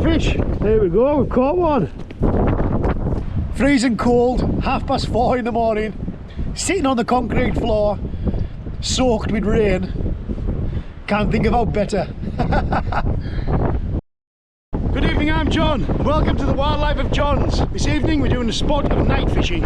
fish. There we go, we've caught one. Freezing cold, 4:30 in the morning, sitting on the concrete floor, soaked with rain. Can't think of how better. Good evening, I'm John. Welcome to the Wildlife of John's. This evening we're doing a spot of night fishing.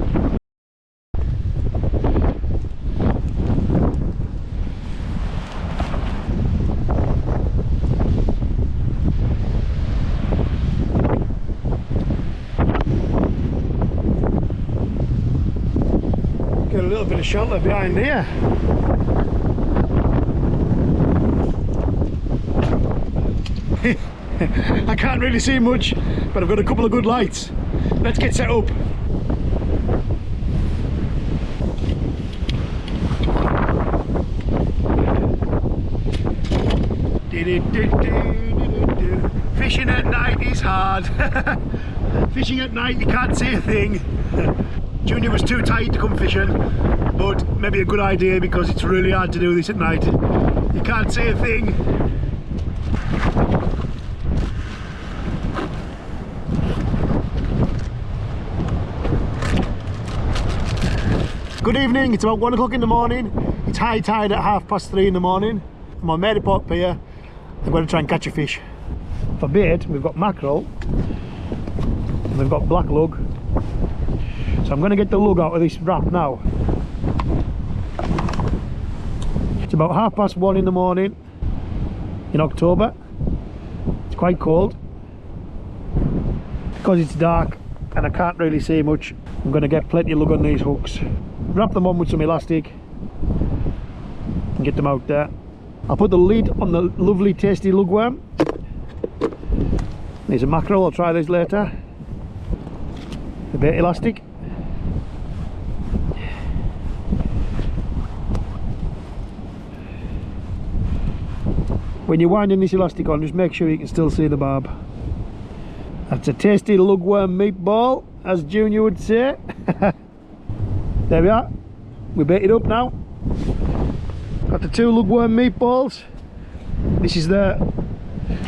Get a little bit of shelter behind here. I can't really see much, but I've got a couple of good lights. Let's get set up. Fishing at night is hard. Fishing at night, you can't see a thing. Junior was too tired to come fishing, but maybe a good idea because it's really hard to do this at night. You can't see a thing. Good evening, it's about 1 o'clock in the morning. It's high tide at 3:30 in the morning. I'm on Maryport Pier. I'm going to try and catch a fish. For bait, we've got mackerel, and we've got black lug. So I'm going to get the lug out of this wrap now. It's about 1:30 in the morning in October. It's quite cold. Because it's dark and I can't really see much, I'm going to get plenty of lug on these hooks. Wrap them on with some elastic and get them out there. I'll put the lid on the lovely tasty lugworm. There's a mackerel, I'll try this later. A bit elastic. When you're winding this elastic on, just make sure you can still see the barb. That's a tasty lugworm meatball, as Junior would say. There we are. We bait it up now. Got the 2 lugworm meatballs. This is the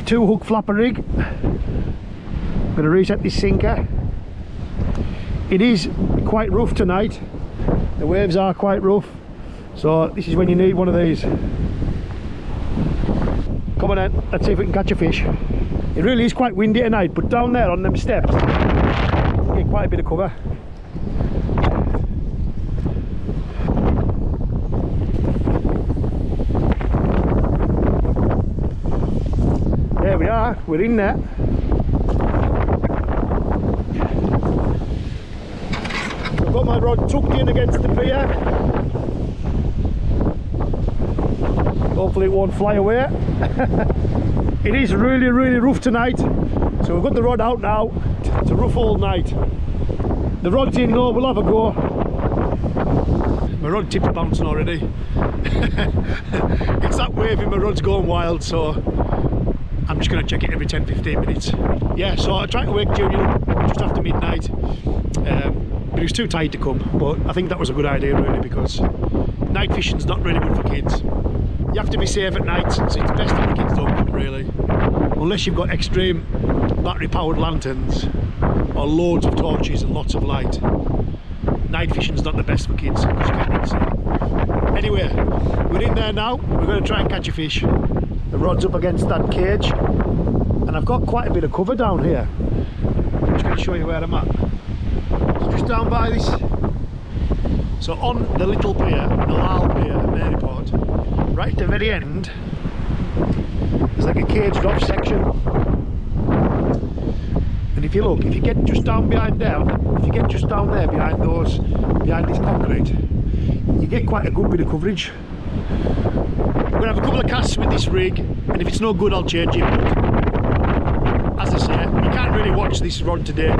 2 hook flapper rig. I'm going to reset this sinker. It is quite rough tonight. The waves are quite rough. So this is when you need one of these. Come on then, let's see if we can catch a fish. It really is quite windy tonight, but down there on them steps, you get quite a bit of cover. There we are, we're in there. I've got my rod tucked in against the pier. Hopefully it won't fly away. It is really rough tonight, so we've got the rod out now. It's a rough all night. The rod's in now, we'll have a go. My rod tipp's bouncing already. It's that wavy, my rod's going wild, so I'm just going to check it every 10-15 minutes. Yeah, so I tried to wake Junior up just after midnight, but he was too tired to come. But I think that was a good idea really, because night fishing's not really good for kids. You have to be safe at night, so it's best if the kids don't come really. Unless you've got extreme battery powered lanterns or loads of torches and lots of light. Night fishing's not the best for kids because you can't really see. Anyway, we're in there now. We're going to try and catch a fish. The rod's up against that cage, and I've got quite a bit of cover down here. I'm just going to show you where I'm at. So just down by this. So on the little pier, the Lal Pier at Maryport, right at the very end, there's like a caged off section. And if you look, if you get just down behind there, if you get just down there behind this concrete, you get quite a good bit of coverage. I'm going to have a couple of casts with this rig, and if it's no good I'll change it. But as I say, you can't really watch this rod today,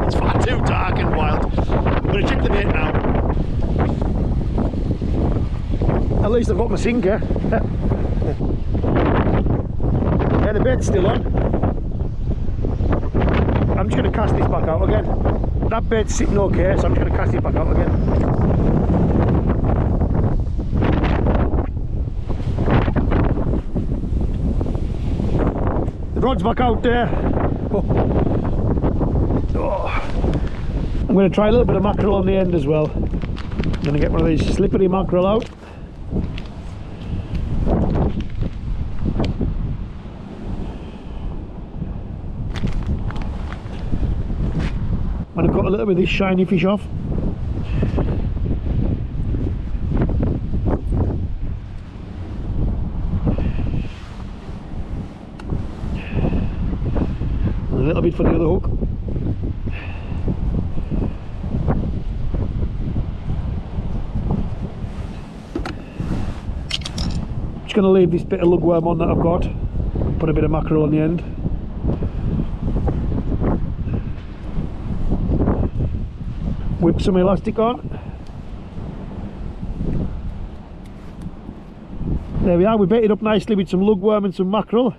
it's far too dark and wild. I'm going to check the bait now. At least I've got my sinker. Yeah, the bait's still on. I'm just going to cast this back out again. That bait's sitting okay, so I'm just going to cast it back out again. The rod's back out there. I'm going to try a little bit of mackerel on the end as well. I'm going to get one of these slippery mackerel out. And I've got a little bit of this shiny fish off. And a little bit for the other hook. Just going to leave this bit of lugworm on that I've got. Put a bit of mackerel on the end. Whip some elastic on. There we are, we bait it up nicely with some lugworm and some mackerel.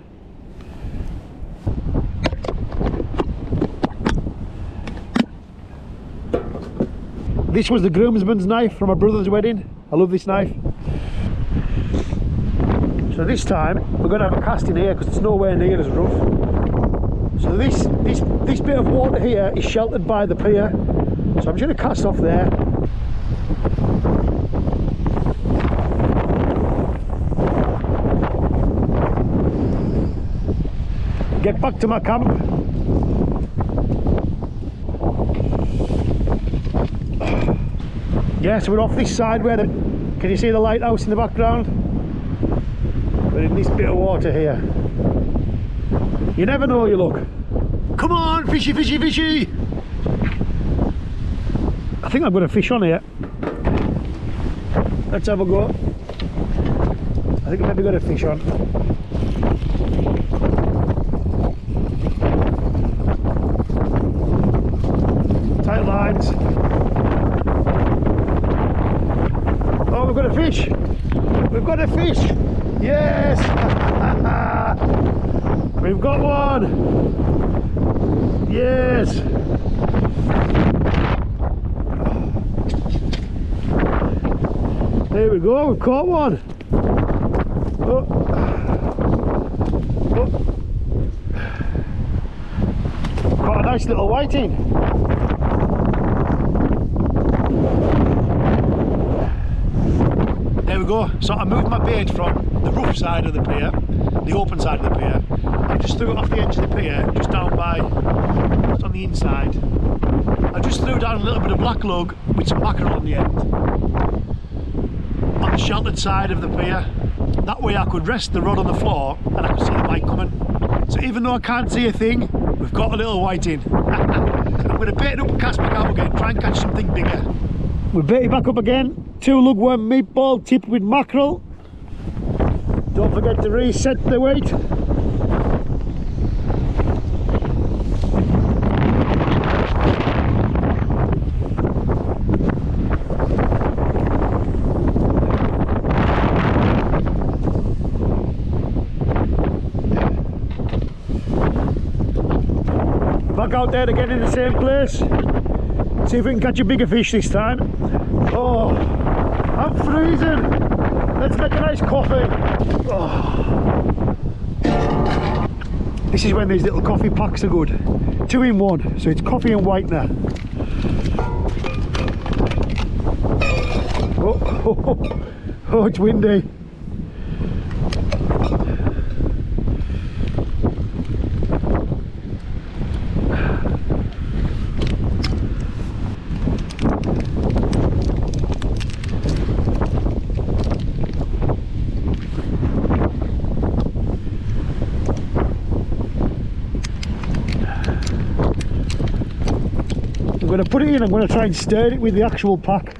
This was the groomsman's knife from my brother's wedding. I love this knife. So this time we're going to have a cast in here because it's nowhere near as rough. So this bit of water here is sheltered by the pier. So I'm just going to cast off there. Get back to my camp. Yeah, so we're off this side where can you see the lighthouse in the background? We're in this bit of water here. You never know, you look. Come on, fishy, fishy, fishy! I think I've got a fish on here. Let's have a go. I think I've maybe got a fish on. Tight lines. Oh, we've got a fish. We've got a fish. Yes. We've got one. Yes. There we go, we've caught one. Oh. Oh. Caught a nice little whiting. There we go. So I moved my bait from the rough side of the pier, the open side of the pier. I just threw it off the edge of the pier, just down by, just on the inside. I just threw down a little bit of black lug with some mackerel on the end. On the sheltered side of the pier. That way I could rest the rod on the floor and I could see the bite coming. So even though I can't see a thing, we've got a little whiting. I'm going to bait it up and cast back out again, try and catch something bigger. We bait it back up again. 2 lugworm meatball tipped with mackerel. Don't forget to reset the weight. Back out there again in the same place. See if we can catch a bigger fish this time. Oh, I'm freezing. Let's make a nice coffee. Oh. This is when these little coffee packs are good. 2 in 1, so it's coffee and whitener. Oh, it's windy. I'm going to put it in, I'm going to try and stir it with the actual pack.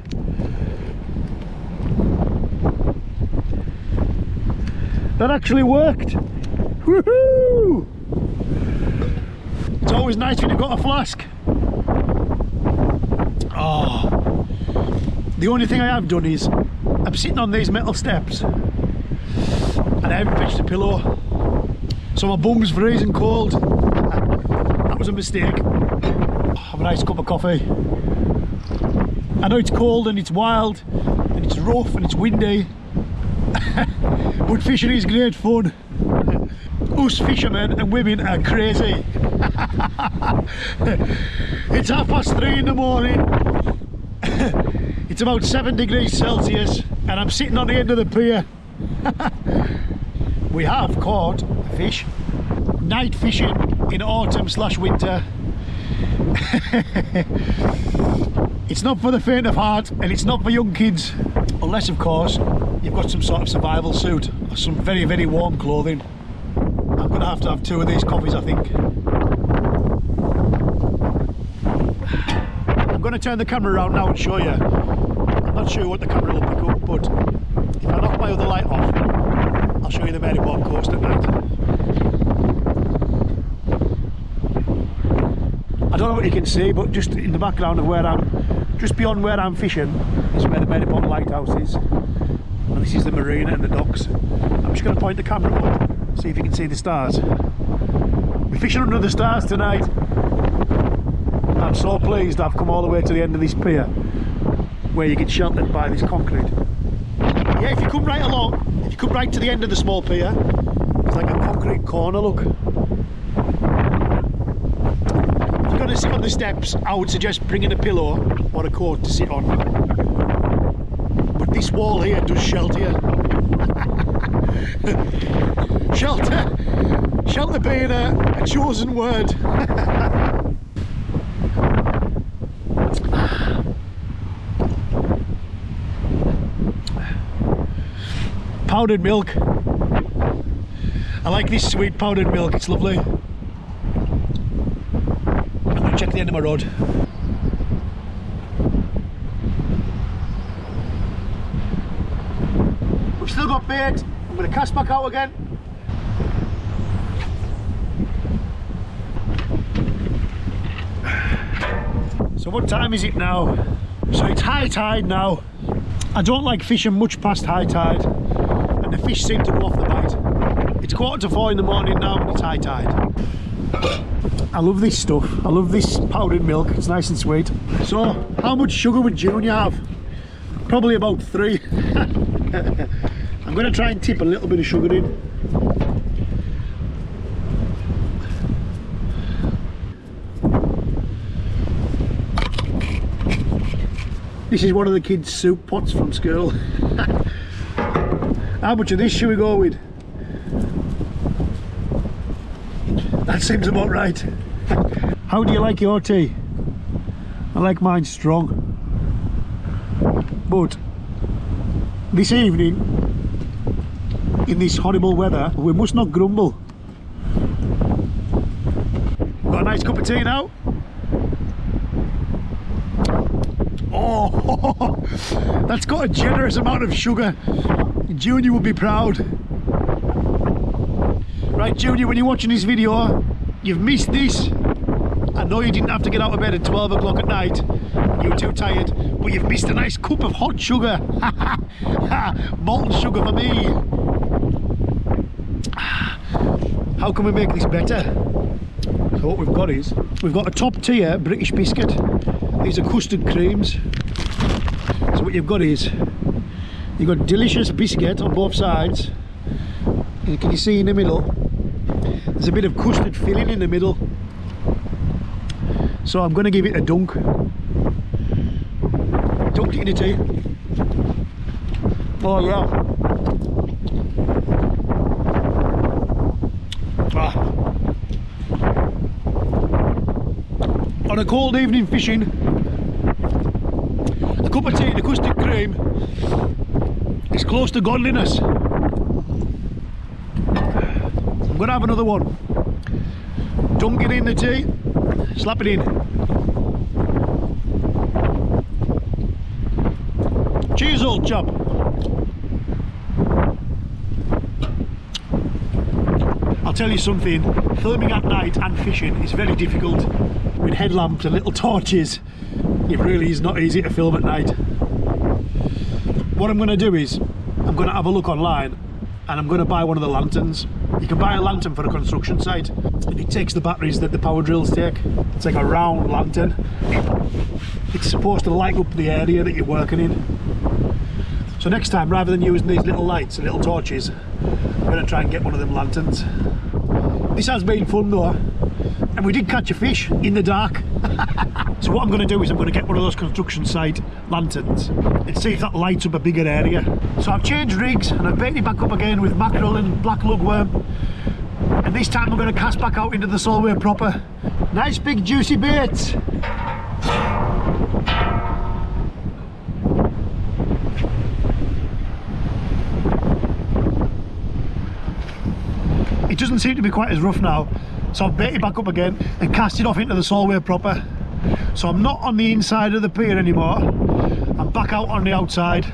That actually worked! Woohoo! It's always nice when you've got a flask. Oh, the only thing I have done is I'm sitting on these metal steps and I haven't fetched a pillow, so my bum's freezing cold. That was a mistake. Have a nice cup of coffee. I know it's cold and it's wild and it's rough and it's windy, but fishing is great fun. Us fishermen and women are crazy. It's 3:30 in the morning. It's about 7 degrees Celsius and I'm sitting on the end of the pier. We have caught fish, night fishing in autumn/winter. It's not for the faint of heart and it's not for young kids, unless of course you've got some sort of survival suit or some very, very warm clothing. I'm going to have 2 of these coffees, I think. I'm going to turn the camera around now and show you. I'm not sure what the camera will pick up, but if I knock my other light off, I'll show you the Maryport coast at night. I don't know what you can see, but just in the background of where just beyond where I'm fishing is where the Maryport lighthouse is. And this is the marina and the docks. I'm just going to point the camera up, see if you can see the stars. We're fishing under the stars tonight. I'm so pleased I've come all the way to the end of this pier where you get sheltered by this concrete. Yeah, if you come right along, if you come right to the end of the small pier, it's like a concrete corner, look. If you're going to sit on the steps, I would suggest bringing a pillow or a coat to sit on. But this wall here does shelter you. Shelter being a chosen word. Powdered milk. I like this sweet powdered milk, it's lovely. I'm going to check the end of my rod. We've still got bait. I'm going to cast back out again. So what time is it now? So it's high tide now. I don't like fishing much past high tide. The fish seem to go off the bite. It's 3:45 in the morning now and it's high tide. I love this stuff. I love this powdered milk. It's nice and sweet. So, how much sugar would Junior have? Probably about 3. I'm going to try and tip a little bit of sugar in. This is one of the kids' soup pots from school. How much of this should we go with? That seems about right. How do you like your tea? I like mine strong. But this evening, in this horrible weather, we must not grumble. Got a nice cup of tea now. Oh, that's got a generous amount of sugar. Junior would be proud. Right, Junior, when you're watching this video, you've missed this. I know you didn't have to get out of bed at 12 o'clock at night. You were too tired, but you've missed a nice cup of hot sugar. Molten sugar for me. How can we make this better? So what we've got is, we've got a top tier British biscuit. These are custard creams. So what you've got is, you've got delicious biscuit on both sides. And can you see in the middle? There's a bit of custard filling in the middle. So I'm going to give it a dunk. Dunk it in the tea. Oh yeah. On a cold evening fishing, a cup of tea and a custard cream is close to godliness. I'm going to have another one. Dunk it in the tea, slap it in. Cheers, old chap. I'll tell you something, filming at night and fishing is very difficult. With headlamps and little torches, it really is not easy to film at night. What I'm going to do is, I'm going to have a look online and I'm going to buy one of the lanterns. You can buy a lantern for a construction site and it takes the batteries that the power drills take. It's like a round lantern. It's supposed to light up the area that you're working in. So next time, rather than using these little lights and little torches, I'm going to try and get one of them lanterns. This has been fun though. And we did catch a fish in the dark. So what I'm going to do is I'm going to get one of those construction site lanterns and see if that lights up a bigger area. So I've changed rigs and I've baited back up again with mackerel and black lugworm. And this time I'm going to cast back out into the Solway proper. Nice big juicy baits. It doesn't seem to be quite as rough now, so I've baited back up again and cast it off into the Solway proper. So I'm not on the inside of the pier anymore, I'm back out on the outside.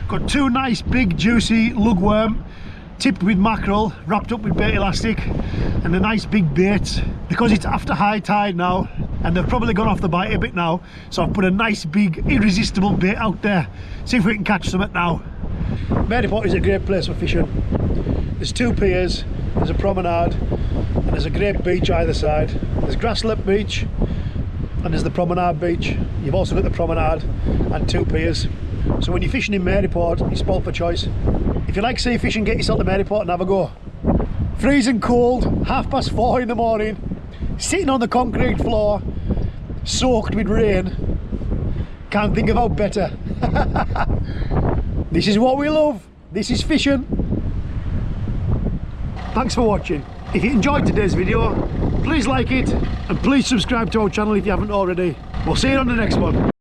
Got two nice big juicy lugworm tipped with mackerel, wrapped up with bait elastic, and a nice big bait. Because it's after high tide now and they've probably gone off the bite a bit now, so I've put a nice big irresistible bait out there. See if we can catch something now. Maryport is a great place for fishing. There's two piers, there's a promenade, and there's a great beach either side. There's Grasslip Beach and there's the Promenade Beach. You've also got the promenade and two piers. So when you're fishing in Maryport, you're spoilt for choice. If you like sea fishing, get yourself to Maryport and have a go. Freezing cold, 4:30 in the morning, sitting on the concrete floor, soaked with rain. Can't think of how better. This is what we love. This is fishing. Thanks for watching. If you enjoyed today's video, please like it and please subscribe to our channel if you haven't already. We'll see you on the next one.